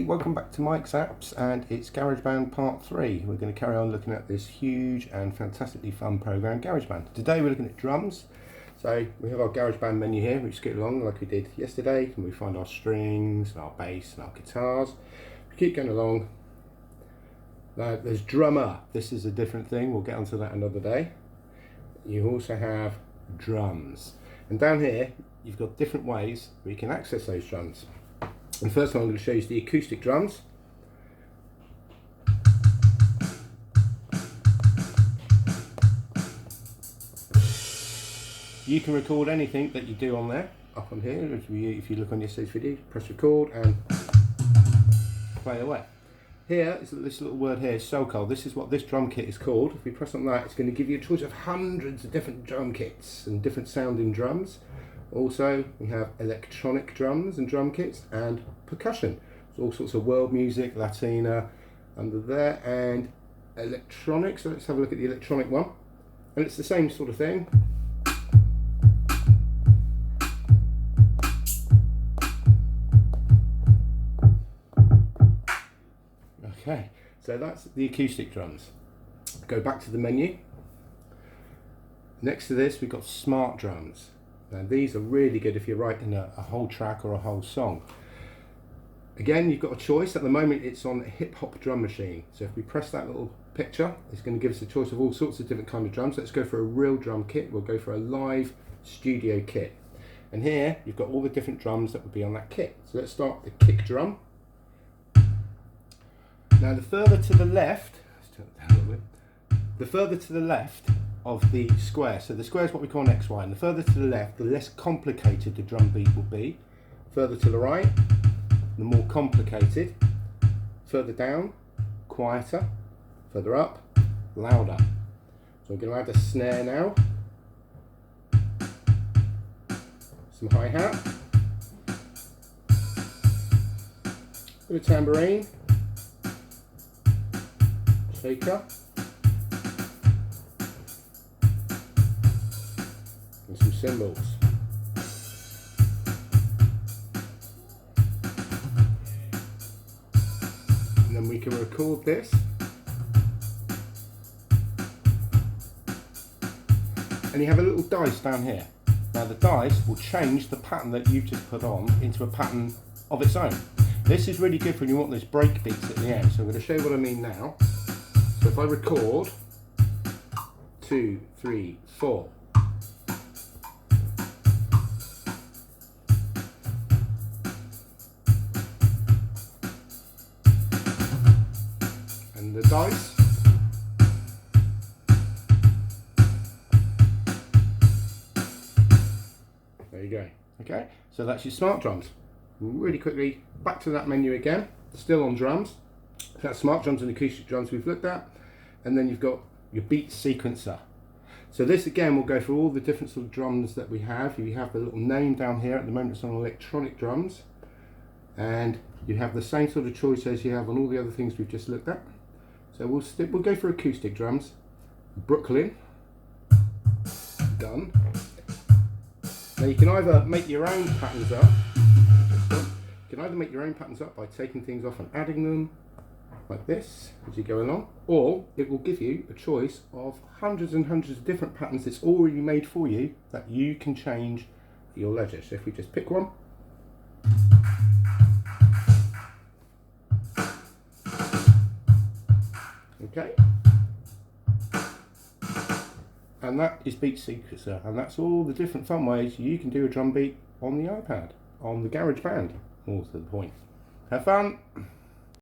Welcome back to Mike's Apps, and it's GarageBand Part 3. We're going to carry on looking at this huge and fantastically fun program, GarageBand. Today we're looking at drums. So we have our GarageBand menu here. We just get along like we did yesterday, and we find our strings, and our bass, and our guitars. We keep going along. There's drummer. This is a different thing. We'll get onto that another day. You also have drums. And down here, you've got different ways where you can access those drums. And first one I'm going to show you is the acoustic drums. You can record anything that you do on there, up on here. If you look on yesterday's video, press record and play away. Here is this little word here, SoCal. This is what this drum kit is called. If we press on that, it's going to give you a choice of hundreds of different drum kits and different sounding drums. Also, we have electronic drums and drum kits and percussion. So all sorts of world music, Latina under there, and electronic. So let's have a look at the electronic one. And it's the same sort of thing. Okay, so that's the acoustic drums. Go back to the menu. Next to this, we've got smart drums. Now these are really good if you're writing a whole track or a whole song. Again, you've got a choice. At the moment it's on a hip hop drum machine. So if we press that little picture, it's going to give us a choice of all sorts of different kind of drums. Let's go for a real drum kit. We'll go for a live studio kit. And here you've got all the different drums that would be on that kit. So let's start with the kick drum. Now the further to the left, let's turn it down a little bit. The further to the left of the square. So the square is what we call an XY, and the further to the left, the less complicated the drum beat will be. Further to the right, the more complicated. Further down, quieter. Further up, louder. So I'm going to add a snare now. Some hi-hat. Bit of tambourine. Shaker. And some cymbals. And then we can record this. And you have a little dice down here. Now the dice will change the pattern that you've just put on into a pattern of its own. This is really good for when you want those break beats at the end. So I'm going to show you what I mean now. So if I record 2, 3, 4. And the dice. There you go. Okay, so that's your smart drums. Really quickly, back to that menu again. Still on drums. That's smart drums and acoustic drums we've looked at. And then you've got your beat sequencer. So this again will go through all the different sort of drums that we have. You have the little name down here. At the moment it's on electronic drums. And you have the same sort of choice as you have on all the other things we've just looked at. So we'll go for acoustic drums. Brooklyn. Done. Now you can either make your own patterns up. You can either make your own patterns up by taking things off and adding them like this as you go along, or it will give you a choice of hundreds and hundreds of different patterns that's already made for you that you can change at your leisure. So if we just pick one. Okay. And that is Beat Sequencer, and that's all the different fun ways you can do a drum beat on the iPad, on the GarageBand. More to the point. Have fun!